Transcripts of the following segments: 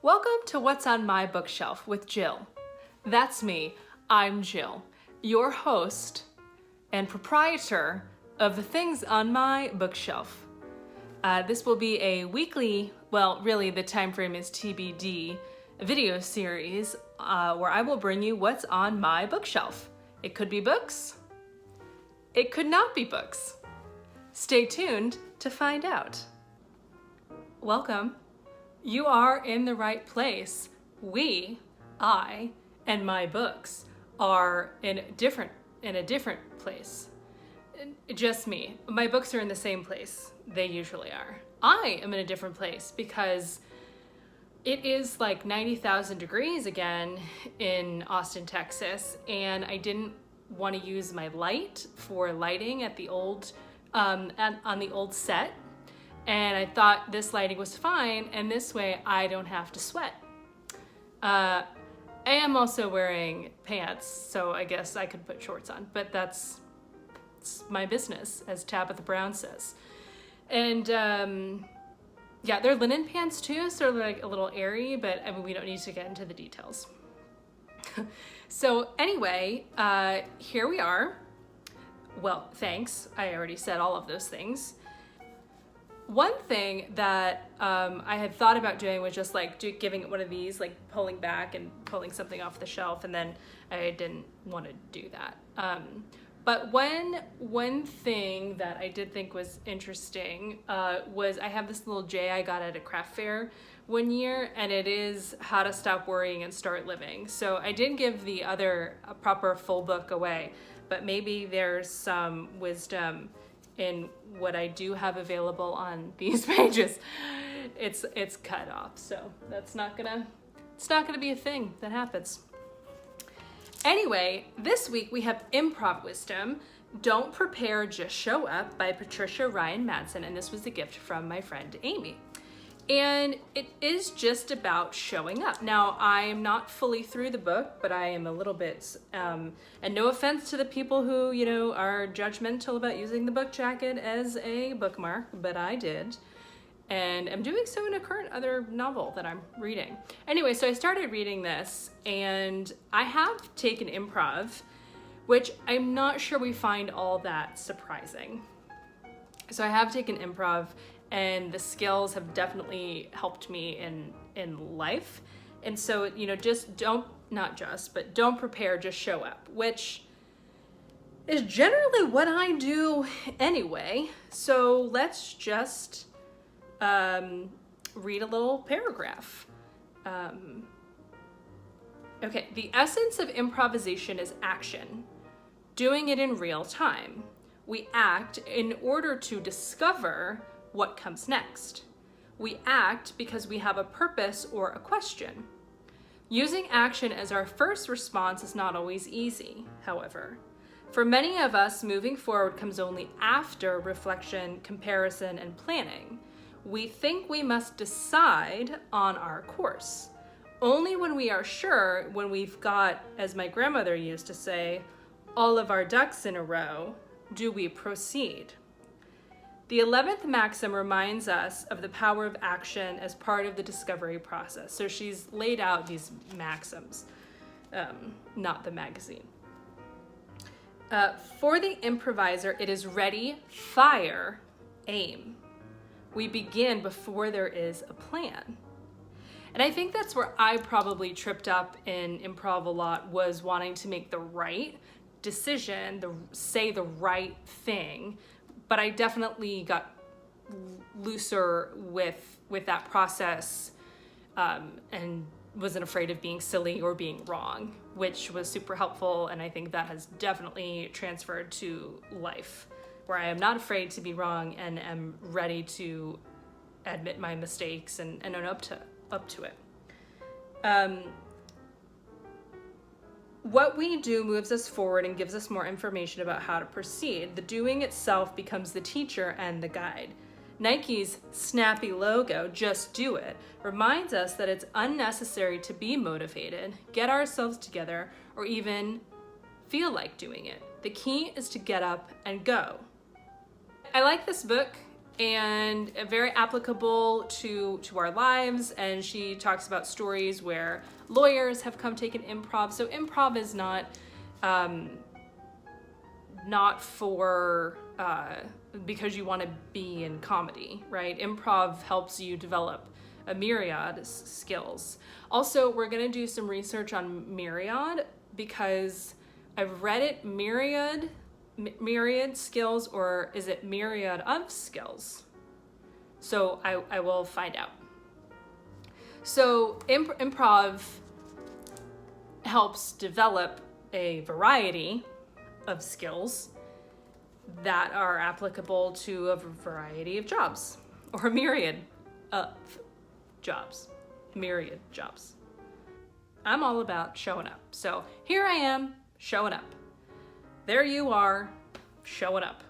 Welcome to What's on My Bookshelf with Jill. That's me, I'm Jill, your host and proprietor of the things on my bookshelf. This will be a weekly, well, really the time frame is TBD, video series where I will bring you what's on my bookshelf. It could be books, it could not be books. Stay tuned to find out. Welcome. You are in the right place. I, and my books are in a different place. Just me. My books are in the same place. They usually are. I am in a different place because it is like 90,000 degrees again in Austin, Texas, and I didn't want to use my light for lighting at the old on the old set. And I thought this lighting was fine, and this way I don't have to sweat. I am also wearing pants, so I guess I could put shorts on, but it's my business, as Tabitha Brown says. And yeah, they're linen pants too, so they're like a little airy, but I mean, we don't need to get into the details. So anyway, here we are. Well, thanks. I already said all of those things. One thing that I had thought about doing was just like giving it one of these, like pulling back and pulling something off the shelf, and then I didn't want to do that. But one thing that I did think was interesting was I have this little J I got at a craft fair one year, and it is How to Stop Worrying and Start Living. So I didn't give the other proper full book away, but maybe there's some wisdom in what I do have available on these pages. It's cut off, so it's not gonna be a thing that happens. Anyway, this week we have Improv Wisdom, Don't Prepare, Just Show Up by Patricia Ryan Madsen, and this was a gift from my friend Amy. And it is just about showing up. Now, I am not fully through the book, but I am a little bit, and no offense to the people who, are judgmental about using the book jacket as a bookmark, but I did. And I'm doing so in a current other novel that I'm reading. Anyway, so I started reading this, and I have taken improv, which I'm not sure we find all that surprising. So I have taken improv, and the skills have definitely helped me in life. And so, don't prepare, just show up, which is generally what I do anyway. So let's just read a little paragraph. Okay, the essence of improvisation is action, doing it in real time. We act in order to discover what comes next. We act because we have a purpose or a question. Using action as our first response is not always easy, however. For many of us, moving forward comes only after reflection, comparison, and planning. We think we must decide on our course. Only when we are sure, when we've got, as my grandmother used to say, all of our ducks in a row, do we proceed. The 11th maxim reminds us of the power of action as part of the discovery process. So she's laid out these maxims, not the magazine. For the improviser, it is ready, fire, aim. We begin before there is a plan. And I think that's where I probably tripped up in improv a lot, was wanting to make the right decision, say the right thing. But I definitely got looser with that process and wasn't afraid of being silly or being wrong, which was super helpful. And I think that has definitely transferred to life, where I am not afraid to be wrong and am ready to admit my mistakes and own up to it. What we do moves us forward and gives us more information about how to proceed. The doing itself becomes the teacher and the guide. Nike's snappy logo, "Just Do It," reminds us that it's unnecessary to be motivated, get ourselves together, or even feel like doing it. The key is to get up and go. I like this book and very applicable to our lives. And she talks about stories where lawyers have come taken improv. So improv is not for because you want to be in comedy, right? Improv helps you develop a myriad skills. Also, we're gonna do some research on myriad because I've read it myriad skills, or is it myriad of skills? So I will find out. So improv helps develop a variety of skills that are applicable to a variety of jobs, or a myriad of jobs. Myriad jobs. I'm all about showing up. So here I am, showing up. There you are, showing up.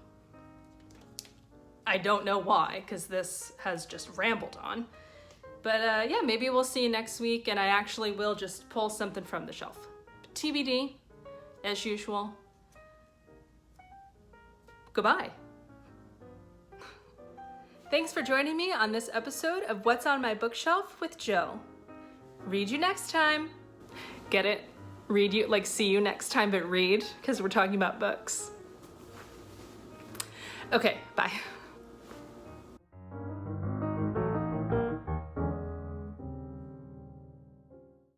I don't know why, because this has just rambled on. But yeah, maybe we'll see you next week, and I actually will just pull something from the shelf. TBD, as usual. Goodbye. Thanks for joining me on this episode of What's on My Bookshelf with Jill. Read you next time. Get it? Read you, like see you next time, but read, because we're talking about books. Okay, bye.